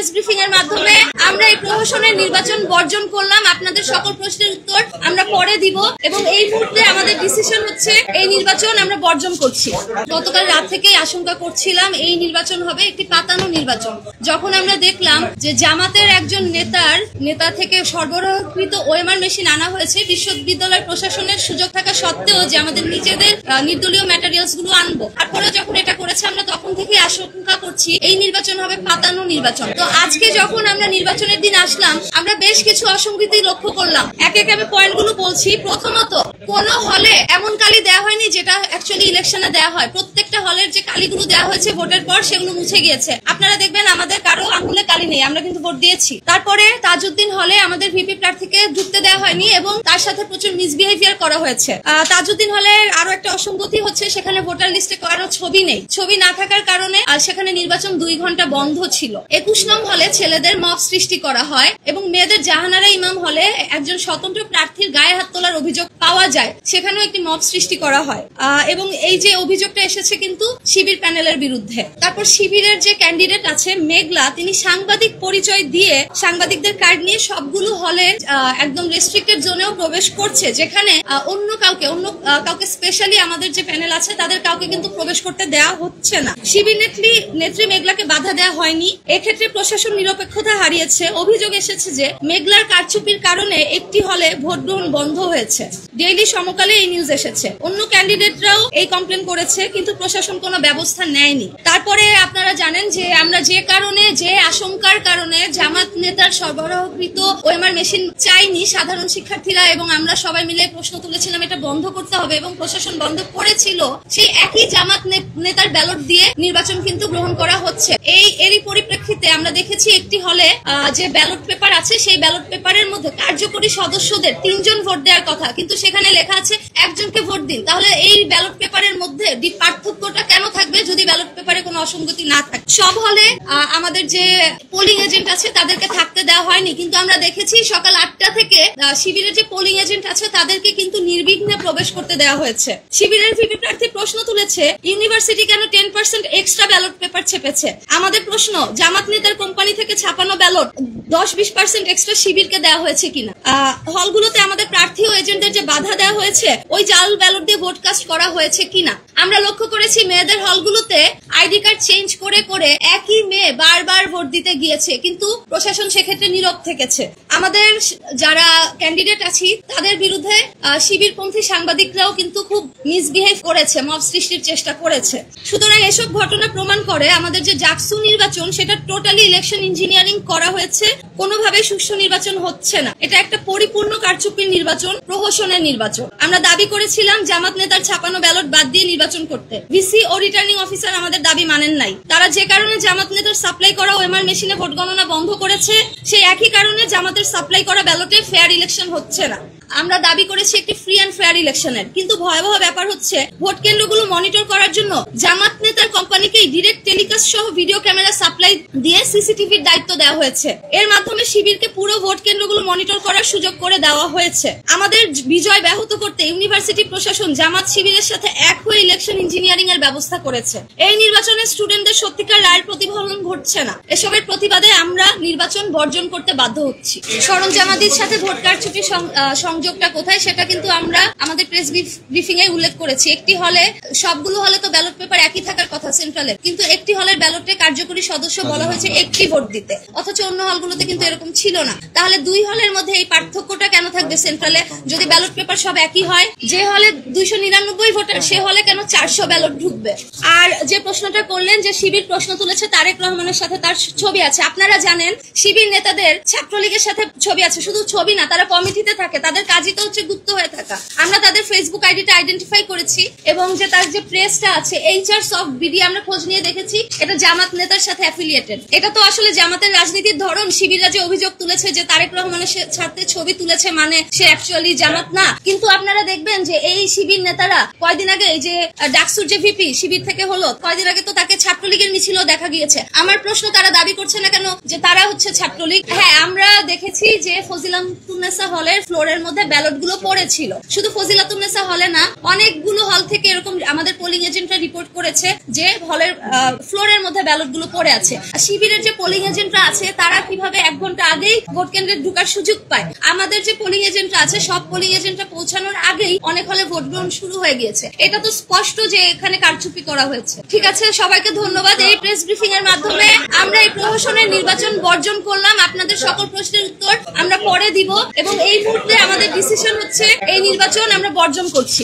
Press briefing এর মাধ্যমে আমরা এই প্রহসনের নির্বাচন বর্জন করলাম। আপনাদের সকল প্রশ্নের উত্তর আমরা পরে দিব এবং এই মুহূর্তে আমাদের ডিসিশন হচ্ছে এই নির্বাচন আমরা বর্জন করছি। গতকাল রাত থেকেই আশঙ্কা করছিলাম এই নির্বাচন হবে একটি পাতানো নির্বাচন। যখন আমরা দেখলাম যে জামাতের একজন নেতা থেকে সরবরাহকৃত ওএমআর মেশিন আনা হয়েছে, বিশ্ববিদ্যালয় প্রশাসনের সুযোগ থাকা সত্ত্বেও যে আমাদের নিজেদের নির্দলীয় ম্যাটেরিয়ালস গুলো আনবো, তারপরে যখন এটা করেছে আমরা তখন থেকে আশঙ্কা করছি এই নির্বাচন হবে পাতানো নির্বাচন। তো আজকে যখন আমরা নির্বাচনের দিন আসলাম আমরা বেশ কিছু অসঙ্গতি লক্ষ্য করলাম। এক এক আমি পয়েন্টগুলো বলছি। প্রথমত, কোন হলে এমন কালি দেওয়া হয়নি যেটা অ্যাকচুয়ালি ইলেকশনে দেওয়া হয়। প্রত্যেকটা হলের যে কালিগুলো দেওয়া হয়েছে ভোটের পর সেগুলো মুছে গিয়েছে। আপনারা দেখবেন আমাদের কারো আঙুলে কালি নেই, আমরা কিন্তু ভোট দিয়েছি। তারপরে তাজউদ্দিন হলে আমাদের ভিপি প্রার্থীকে ঢুকতে দেওয়া হয়নি এবং তার সাথে প্রচুর মিসবিহেভিয়ার করা হয়েছে। তাজউদ্দিন হলে আরো একটা অসঙ্গতি হচ্ছে সেখানে ভোটার লিস্টে কারো ছবি নেই। ছবি না থাকার কারণে সেখানে নির্বাচন 2 ঘন্টা বন্ধ ছিল। 21 নং হলে ছেলেদের মব সৃষ্টি করা হয় এবং মেয়েদের জাহানারা ইমাম হলে একজন স্বতন্ত্র প্রার্থীর গায়ে হাত তোলার অভিযোগ পাওয়া যায়, সেখানেও একটি মব সৃষ্টি করা হয় এবং এই যে অভিযোগটা এসেছে কিন্তু শিবির প্যানেলের বিরুদ্ধে। তারপর শিবিরের যে ক্যান্ডিডেট আছে মেঘলা, তিনি সাংবাদিক পরিচয় দিয়ে সাংবাদিকদের কার্ড নিয়ে সবগুলো হলে একদম রেস্ট্রিক্টেড জোনেও প্রবেশ করছে, যেখানে অন্য কাউকে স্পেশালি আমাদের যে প্যানেল আছে তাদের কাউকে কিন্তু প্রবেশ করতে দেওয়া হচ্ছে না। শিবির নেত্রী মেঘলাকে বাধা দেওয়া হয়নি। এক্ষেত্রে প্রশাসন নিরপেক্ষতা হারিয়েছে। অভিযোগ এসেছে যে মেঘলার কারচুপির কারণে একটি হলে ভোট গ্রহণ বন্ধ হয়েছে। ডেইলি সমকালে এই নিউজ এসেছে। অন্য ক্যান্ডিডেটরাও এই কমপ্লেন করেছে কিন্তু প্রশাসন কোনো ব্যবস্থা নেয়নি। তারপরে আপনারা জানেন যে আমরা যে আশঙ্কার কারণে জামাত নেতার সরবরাহকৃত ওএমআর মেশিন চাইনি সাধারণ শিক্ষার্থীরা এবং আমরা সবাই মিলে প্রশ্ন তুলেছিলাম এটা বন্ধ করতে হবে এবং প্রশাসন বন্ধ করেছিল, সেই একই জামাত নেতার ব্যালট দিয়ে নির্বাচন কিন্তু গ্রহণ করা হচ্ছে। এরই পরিপ্রেক্ষিতে আমরা দেখেছি একটি হলে যে ব্যালট পেপার আছে সেই ব্যালট পেপারের মধ্যে কার্যকরী সদস্যদের 3 জন ভোট দেওয়ার কথা, কিন্তু সেখানে লেখা আছে একজনকে ভোট দিন। তাহলে এই ব্যালট পেপারের মধ্যে পার্থক্যটা কেন থাকবে যদি ব্যালট পেপারে কোনো অসঙ্গতি না থাকে? সব হলে আমাদের যে পোলিং এজেন্ট আছে তাদেরকে থাকতে দেওয়া হয়নি, কিন্তু আমরা দেখেছি সকাল 8টা থেকে শিবিরের যে পোলিং এজেন্ট আছে তাদেরকে কিন্তু নির্বিঘ্নে প্রবেশ করতে দেওয়া হয়েছে। শিবিরের ভিপি প্রার্থী প্রশ্ন তুলেছে ইউনিভার্সিটি কেন 10% এক্সট্রা ব্যালট পেপার ছেপেছে। আমাদের প্রশ্ন, জামাত নেতার কোম্পানি থেকে ছাপানো ব্যালট 10-20% এক্সট্রা শিবিরকে দেওয়া হয়েছে কিনা। হলগুলোতে আমাদের প্রার্থী ও এজেন্টদের যে বাধা দেওয়া হয়েছে ওই জাল ব্যালট দিয়ে ভোট কাস্ট করা হয়েছে কিনা। আমরা লক্ষ্য করেছি মেয়েদের হলগুলোতে আইডি কার্ড চেঞ্জ করে করে একই মেয়ে বারবার ভোট দিতে গিয়েছে, কিন্তু প্রশাসন সেক্ষেত্রে নীরব থেকেছে। আমাদের যারা ক্যান্ডিডেট আছি তাদের বিরুদ্ধে শিবিরপন্থী সাংবাদিকরাও কিন্তু খুব মিসবিহেভ করেছে, মব সৃষ্টির চেষ্টা করেছে। সুতরাং এসব ঘটনা প্রমাণ করে আমাদের যে জাকসু নির্বাচন সেটা টোটালি ইলেকশন ইঞ্জিনিয়ারিং করা হয়েছে, কোনোভাবে সুষ্ঠু নির্বাচন হচ্ছে না। এটা একটা পরিপূর্ণ কারচুপির নির্বাচন, প্রহসনের নির্বাচন। আমরা দাবি করেছিলাম জামাত নেতার ছাপানো ব্যালট বাদ দিয়ে নির্বাচন করতে। ভিসি ও রিটার্নিং অফিসার আমাদের দাবি মানেন নাই। তারা যে কারণে জামাত নেতার সাপ্লাই করা ওএমআর মেশিনে ভোট গণনা বন্ধ করেছে, সেই একই কারণে জামাতের সাপ্লাই করা ব্যালটে ফেয়ার ইলেকশন হচ্ছে না। আমরা দাবি করেছি একটি ফ্রি অ্যান্ড ফেয়ার ইলেকশনের, কিন্তু ভয়াবহ ব্যাপার হচ্ছে ভোট কেন্দ্রগুলো মনিটর করার জন্য জামাত নেতার কোম্পানিকেই ডিরেক্ট টেলিকাস্ট সহ ভিডিও ক্যামেরা সাপ্লাই দিয়ে সিসিটিভির দায়িত্ব দেওয়া হয়েছে। এর মাধ্যমে শিবিরকে পুরো ভোট কেন্দ্রগুলো মনিটর করার সুযোগ করে দেওয়া হয়েছে। আমাদের বিজয় ব্যাহত করতে ইউনিভার্সিটি প্রশাসন জামাত শিবিরের সাথে এক হয়ে ইলেকশন ইঞ্জিনিয়ারিং এর ব্যবস্থা করেছে। এই নির্বাচনে স্টুডেন্টদের সত্যিকার রায়ের প্রতিফলন ঘটছে না। এসবের প্রতিবাদে আমরা নির্বাচন বর্জন করতে বাধ্য হচ্ছি। সরঞ্জামাদির সাথে ভোট কারচুপির সংযোগটা কোথায় সেটা কিন্তু আমরা আমাদের প্রেস ব্রিফিং এ উল্লেখ করেছি। একটি হলে, সবগুলো হলে তো ব্যালট পেপার একই থাকার কথা সেন্ট্রালের, কিন্তু একটি হলের ব্যালটে কার্যকরী সদস্য বলা হয়েছে একটি ভোট দিতে, অথচ অন্য হলগুলোতে কিন্তু এরকম ছিল না। তাহলে 2 হলের মধ্যে এই পার্থক্যটা কেন থাকবে সেন্ট্রালে যদি ব্যালট পেপার সব একই হয়? যে হলে 299 ভোটার সে হলে কেন 400 ব্যালট ঢুকবে? আর যে প্রশ্নটা করলেন যে শিবির প্রশ্ন তুলেছে তারেক রহমানের সাথে তার ছবি আছে, আপনারা জানেন শিবির নেতাদের ছাত্রলীগের সাথে ছবি আছে। শুধু ছবি না, তারা কমিটিতে থাকে, তাদের কাজই তো হচ্ছে গুপ্ত হয়ে থাকা। আমরা তাদের ফেসবুক আইডিটা আইডেন্টিফাই করেছি এবং যে তার যে প্রেসটা আছে HR সফট বিডি আমরা খোঁজ নিয়ে দেখেছি এটা জামাত নেতার সাথে অ্যাফিলিয়েটেড। এটা তো আসলে জামাতের রাজনীতির ধরন। শিবিররা যে অভিযোগ তুলেছে যে তারেক রহমানের সাথে ছবি তুলেছে মানে সে অ্যাকচুয়ালি জামাত না, কিন্তু আপনারা দেখবেন যে এই শিবির নেতারা কয়দিন আগে এই যে ডাকসুর যে ভিপি শিবির থেকে হলো, কয়দিন আগে তো তাকে ছাত্রলীগের মিছিলও দেখা গিয়েছে। আমার প্রশ্ন, তারা দাবি করছে না কেন যে তারা হচ্ছে ছাত্রলীগ? হ্যাঁ, আমরা দেখেছি যে ফজিলাতুন্নেসা হলের ফ্লোরের মধ্যে মধ্যে ব্যালট গুলো পড়েছিল। শুধু ফজিলাতুন্নেসা হলে না, অনেকগুলো হল থেকে এরকম আমাদের পোলিং এজেন্টরা রিপোর্ট করেছে যে হলের ফ্লোরের মধ্যে ব্যালট গুলো পড়ে আছে। শিবিরের যে পোলিং এজেন্টরা আছে তারা কিভাবে 1 ঘন্টা আগেই ভোট কেন্দ্রে ঢোকার সুযোগ পায়। আমাদের যে পোলিং এজেন্টরা আছে সব পোলিং এজেন্টরা পৌঁছানোর আগেই অনেক হলে ভোট গ্রহণ শুরু হয়ে গিয়েছে। এটা তো স্পষ্ট যে এখানে কারচুপি করা হয়েছে। ঠিক আছে, সবাইকে ধন্যবাদ। এই প্রেস ব্রিফিং এর মাধ্যমে আমরা এই প্রহসনের নির্বাচন বর্জন করলাম। আপনাদের সকল প্রশ্নের উত্তর আমরা পরে দিব এবং এই মুহূর্তে আমাদের ডিসিশন হচ্ছে এই নির্বাচন আমরা বর্জন করছি।